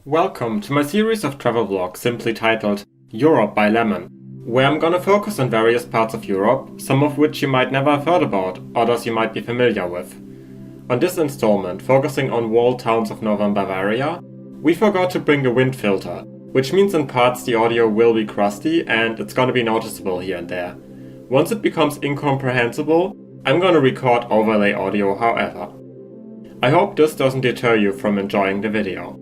Welcome to my series of travel vlogs simply titled Europe by Lemon, where I'm gonna focus on various parts of Europe, some of which you might never have heard about, others you might be familiar with. On this installment, focusing on walled towns of northern Bavaria, we forgot to bring the wind filter, which means in parts the audio will be crusty and it's gonna be noticeable here and there. Once it becomes incomprehensible, I'm gonna record overlay audio however. I hope this doesn't deter you from enjoying the video.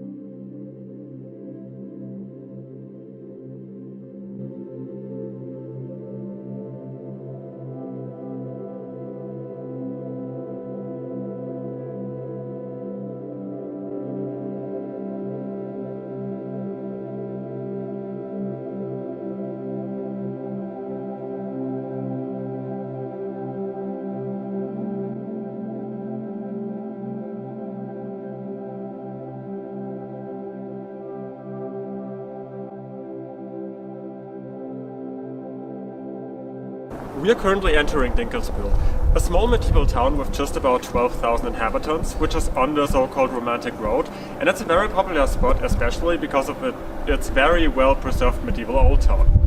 We are currently entering Dinkelsbühl, a small medieval town with just about 12,000 inhabitants, which is on the so-called Romantic Road, and it's a very popular spot especially because of its very well-preserved medieval old town.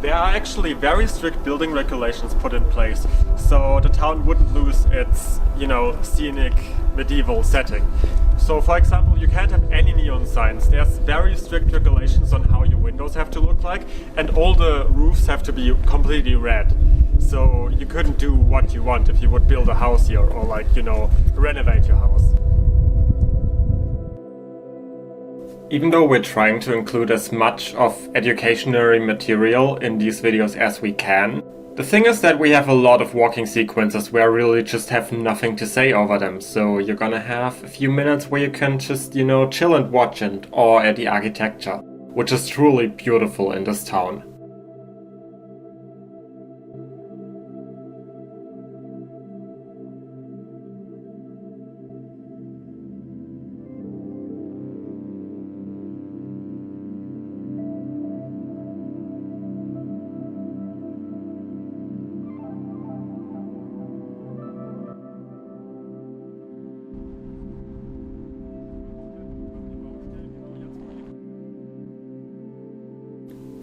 There are actually very strict building regulations put in place, so the town wouldn't lose its, scenic medieval setting. So for example, you can't have any neon signs. There's very strict regulations on how your windows have to look like, and all the roofs have to be completely red. So you couldn't do what you want if you would build a house here or renovate your house. Even though we're trying to include as much of educational material in these videos as we can, the thing is that we have a lot of walking sequences where I really just have nothing to say over them, so you're gonna have a few minutes where you can just, chill and watch and awe at the architecture, which is truly beautiful in this town.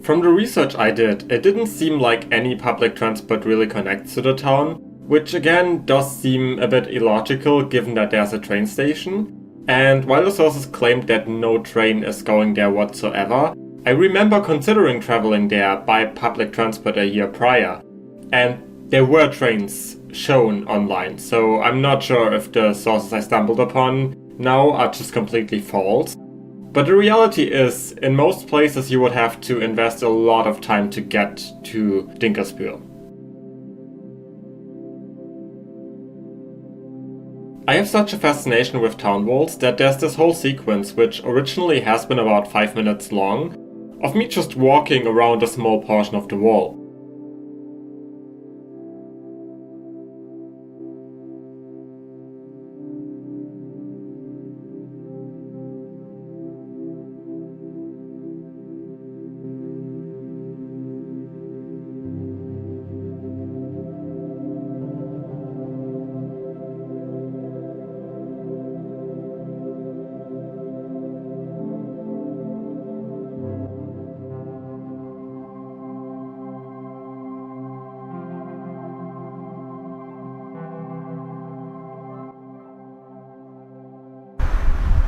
From the research I did, it didn't seem like any public transport really connects to the town, which again does seem a bit illogical given that there's a train station. And while the sources claimed that no train is going there whatsoever, I remember considering traveling there by public transport a year prior, and there were trains shown online, so I'm not sure if the sources I stumbled upon now are just completely false. But the reality is, in most places you would have to invest a lot of time to get to Dinkelsbhl. I have such a fascination with town walls that there's this whole sequence, which originally has been about 5 minutes long, of me just walking around a small portion of the wall.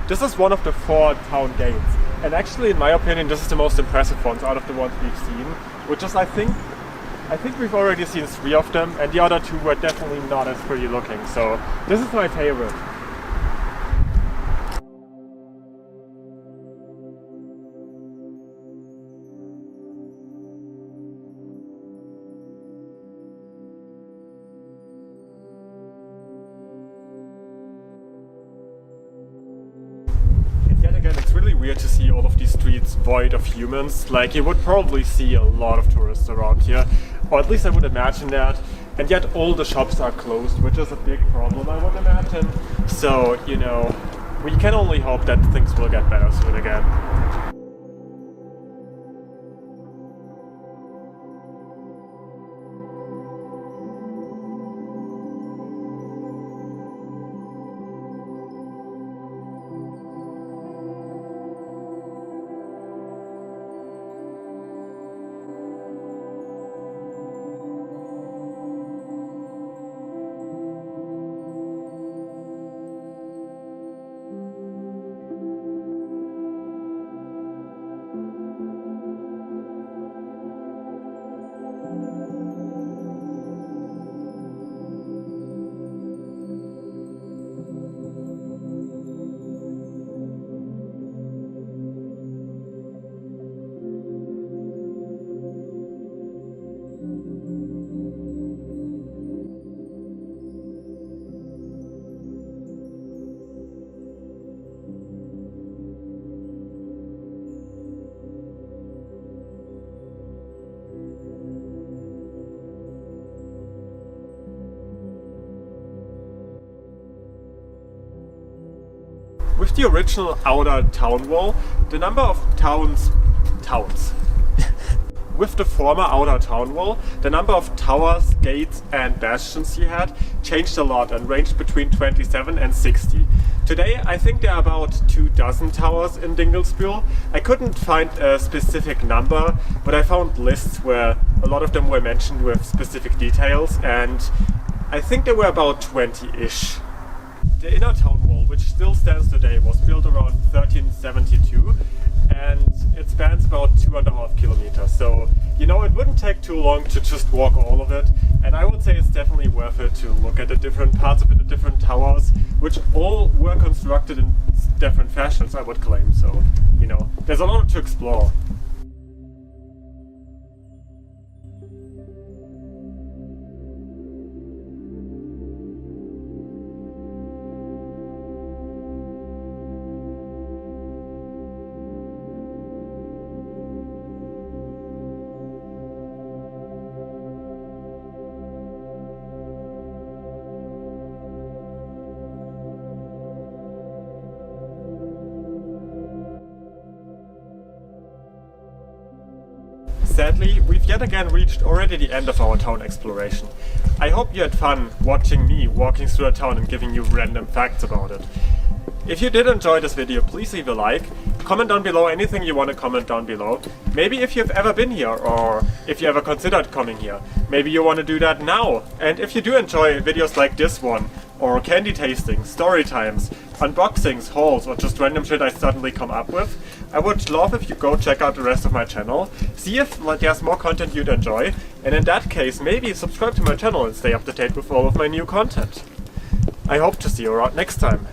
This is one of the 4 town gates, and actually in my opinion this is the most impressive ones out of the ones we've seen, which is I think we've already seen 3 of them, and the other 2 were definitely not as pretty looking, so this is my favorite. It's really weird to see all of these streets void of humans. Like, you would probably see a lot of tourists around here, or at least I would imagine that. And yet all the shops are closed, which is a big problem, I would imagine. So, we can only hope that things will get better soon again. With the original outer town wall, the number of towns. With the former outer town wall, the number of towers, gates and bastions you had changed a lot and ranged between 27 and 60. Today I think there are about 24 towers in Dinkelsbühl. I couldn't find a specific number, but I found lists where a lot of them were mentioned with specific details, and I think there were about 20-ish. The inner town wall, which still stands today, was built around 1372 and it spans about 2.5 kilometers. So, you know, it wouldn't take too long to just walk all of it, and I would say it's definitely worth it to look at the different parts of it, the different towers, which all were constructed in different fashions, I would claim. So, you know, there's a lot to explore. Sadly, we've yet again reached already the end of our town exploration. I hope you had fun watching me walking through the town and giving you random facts about it. If you did enjoy this video, please leave a like, comment down below anything you want to comment down below. Maybe if you've ever been here, or if you ever considered coming here. Maybe you want to do that now. And if you do enjoy videos like this one, or candy tasting, story times, unboxings, hauls, or just random shit I suddenly come up with, I would love if you go check out the rest of my channel, see if there's more content you'd enjoy, and in that case maybe subscribe to my channel and stay up to date with all of my new content. I hope to see you around next time.